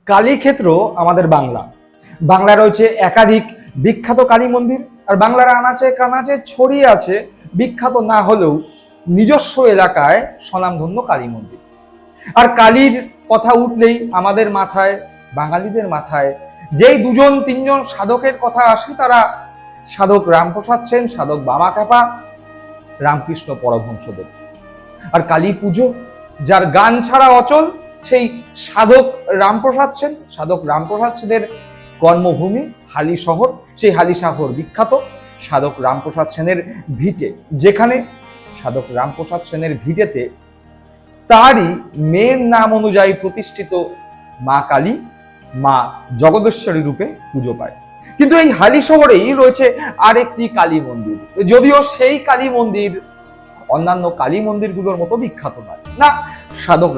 কালীক্ষেত্র আমাদের বাংলা রয়েছে একাধিক বিখ্যাত কালী মন্দির, আর বাংলার আনাচে কানাচে ছড়িয়ে আছে বিখ্যাত না হলেও নিজস্ব এলাকায় স্বনামধন্য কালী মন্দির। আর কালীর কথা উঠলেই আমাদের মাথায়, বাঙালিদের মাথায় যেই দুজন তিনজন সাধকের কথা আসে, তারা সাধক রামপ্রসাদ সেন, সাধক বামাখ্যাপা, রামকৃষ্ণ পরমহংসদেব। আর কালী পুজো যার গান ছাড়া অচল, সেই সাধক রামপ্রসাদ সেনের কর্মভূমি হালি শহর, সেই হালি শহর বিখ্যাত সাধক রামপ্রসাদ সেনের ভিটে, যেখানে সাধক রামপ্রসাদ সেনের ভিটেতে তারই মেয়ের নাম অনুযায়ী প্রতিষ্ঠিত মা কালী, মা জগদেশ্বরী রূপে পুজো পায়। কিন্তু এই হালি শহরেই রয়েছে আরেকটি কালী মন্দির, যদিও সেই কালী মন্দির অন্যান্য কালী মন্দিরগুলোর মতো বিখ্যাত নয়। না, সাধক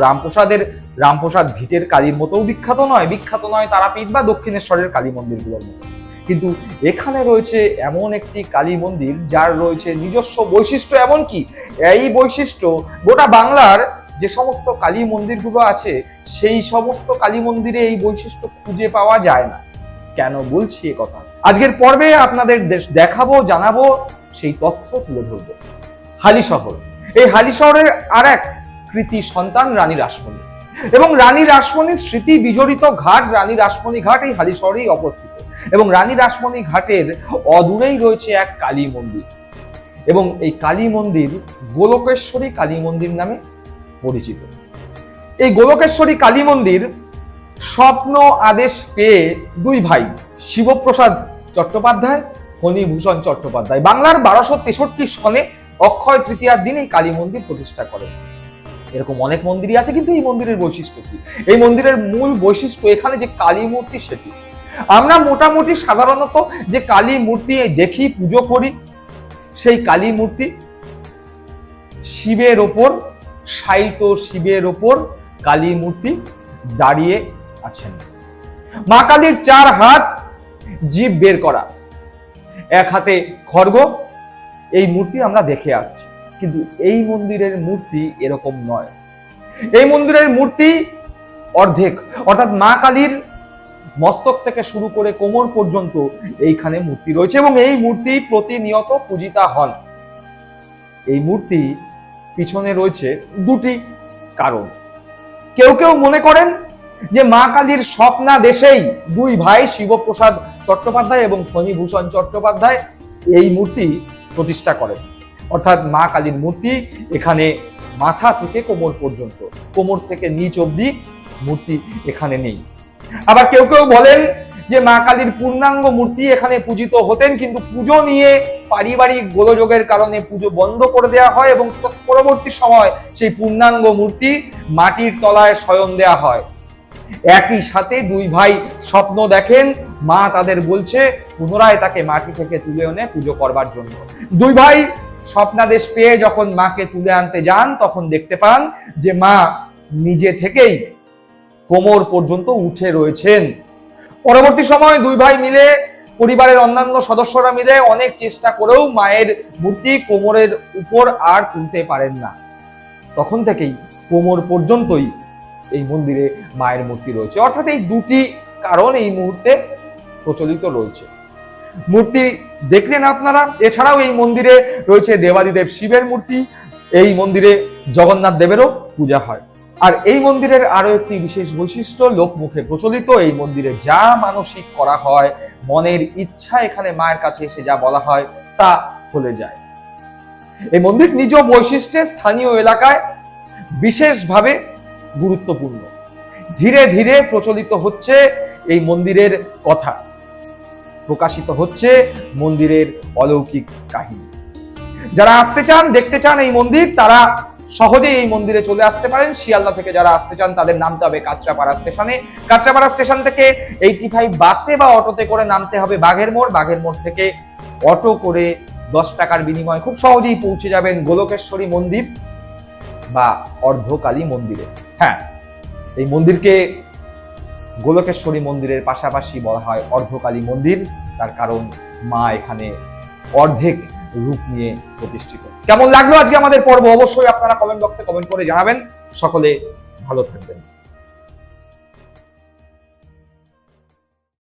রামপ্রসাদ ভিটের কালীর মতো বিখ্যাত নয় তারাপীঠ বা দক্ষিণেশ্বরের কালী মন্দিরগুলোর মতো। কিন্তু এখানে রয়েছে এমন একটি কালী মন্দির যার রয়েছে নিজস্ব বৈশিষ্ট্য, এমনকি এই বৈশিষ্ট্য গোটা বাংলার যে সমস্ত কালী মন্দিরগুলো আছে সেই সমস্ত কালী মন্দিরে এই বৈশিষ্ট্য খুঁজে পাওয়া যায় না। কেন বলছি এ কথা? আজকের পর্বে আপনাদের দেখাবো, জানাবো, সেই তথ্য তুলে ধরবো। হালি শহর, এই হালি শহরের আর এক কৃতি সন্তান রানী রাসমণি, এবং রানী রাসমণির স্মৃতি বিজড়িত ঘাট, রানী রাসমণি ঘাট এই হালি শহরেই অবস্থিত। এবং রানী রাসমণি ঘাটের অদূরেই রয়েছে এক কালী মন্দির, এবং এই কালী মন্দির গোলকেশ্বরী কালী মন্দির নামে পরিচিত। এই গোলকেশ্বরী কালী মন্দির স্বপ্ন আদেশ পেয়ে দুই ভাই শিবপ্রসাদ চট্টোপাধ্যায়, ফণীভূষণ চট্টোপাধ্যায় বাংলার 1263 সনে অক্ষয় তৃতীয়ার দিন এই কালী মন্দির প্রতিষ্ঠা করেন। এরকম অনেক মন্দিরই আছে, কিন্তু এই মন্দিরের বৈশিষ্ট্য কি? এই মন্দিরের মূল বৈশিষ্ট্য এখানে যে কালী মূর্তি, সেটি আমরা মোটামুটি সাধারণত যে কালী মূর্তি দেখি, পুজো করি, সেই কালী মূর্তি শিবের ওপর, শায়িত শিবের ওপর কালী মূর্তি দাঁড়িয়ে আছেন। মা কালীর 4 হাত, জিভ বের করা, এক হাতে খড়গ, এই মূর্তি আমরা দেখে আসছি। কিন্তু এই মন্দিরের মূর্তি এরকম নয়। এই মন্দিরের মূর্তি অর্ধেক, অর্থাৎ মা কালীর মস্তক থেকে শুরু করে কোমর পর্যন্ত এইখানে মূর্তি রয়েছে, এবং এই মূর্তি প্রতিনিয়ত পূজিতা হন। এই মূর্তি পিছনে রয়েছে দুটি কারণ। কেউ কেউ মনে করেন যে মা কালীর স্বপ্নাদেশেই দুই ভাই শিবপ্রসাদ চট্টোপাধ্যায় এবং ফণীভূষণ চট্টোপাধ্যায় এই মূর্তি প্রতিষ্ঠা করেন। অর্থাৎ মা কালীর মূর্তি এখানে মাথা থেকে কোমর পর্যন্ত, কোমর থেকে নিচ অবধি মূর্তি এখানে নেই। আবার কেউ কেউ বলেন যে মা কালীর পূর্ণাঙ্গ মূর্তি এখানে পূজিত হতেন, কিন্তু পুজো নিয়ে পারিবারিক গোলযোগের কারণে পুজো বন্ধ করে দেওয়া হয়, এবং পরবর্তী সময় সেই পূর্ণাঙ্গ মূর্তি মাটির তলায় শয়ন দেওয়া হয়। একই সাথে দুই ভাই স্বপ্ন দেখেন, মা তাদের বলছে পুনরায় তাকে মাটি থেকে তুলে এনে পুজো করবার জন্য। দুই ভাই স্বপ্নাদেশ পেয়ে যখন মাকে তুলে আনতে যান, তখন দেখতে পান যে মা নিজে থেকেই কোমর পর্যন্ত উঠে রয়েছেন। পরবর্তী সময় দুই ভাই মিলে, পরিবারের অন্যান্য সদস্যরা মিলে অনেক চেষ্টা করেও মায়ের মূর্তি কোমরের উপর আর তুলতে পারেন না। তখন থেকেই কোমর পর্যন্তই এই মন্দিরে মায়ের মূর্তি রয়েছে। অর্থাৎ এই দুটি কারণ এই মুহূর্তে প্রচলিত রয়েছে। মূর্তি দেখলেন আপনারা। এছাড়াও এই মন্দিরে রয়েছে দেবাদিদেব শিবের মূর্তি, এই মন্দিরে জগন্নাথ দেবেরও পূজা হয়। আর এই মন্দিরের আরো একটি বিশেষ বৈশিষ্ট্য, লোকমুখে প্রচলিত, এই মন্দিরে যা মানসিক করা হয়, মনের ইচ্ছা এখানে মায়ের কাছে এসে যা বলা হয় তা ফলে যায়। এই মন্দির নিজ বৈশিষ্ট্যে স্থানীয় এলাকায় বিশেষভাবে গুরুত্বপূর্ণ। ধীরে ধীরে প্রচলিত হচ্ছে এই মন্দিরের কথা, প্রকাশিত হচ্ছে মন্দিরের অলৌকিক কাহিনী। যারা আসতে চান, দেখতে চান এই মন্দির, তারা সহজেই এই মন্দিরে চলে আসতে পারেন। শিয়ালদা থেকে যারা আসতে চান তাদের নামতে হবে কাঁচরাপাড়া স্টেশনে। কাঁচরাপাড়া স্টেশন থেকে 85 বাসে বা অটোতে করে নামতে হবে বাঘের মোড়। বাঘের মোড় থেকে অটো করে 10 টাকার বিনিময়ে খুব সহজেই পৌঁছে যাবেন গোলকেশ্বরী মন্দির বা অর্ধকালী মন্দিরে। হ্যাঁ, এই মন্দিরকে গোলকেশ্বরী মন্দিরের পাশাপাশি বলা হয় অর্ধকালী মন্দির, তার কারণ মা এখানে অর্ধেক রূপ নিয়ে প্রতিষ্ঠিত। কেমন লাগলো আজকে আমাদের পর্ব? অবশ্যই আপনারা কমেন্ট বক্সে কমেন্ট করে জানাবেন। সকলে ভালো থাকবেন।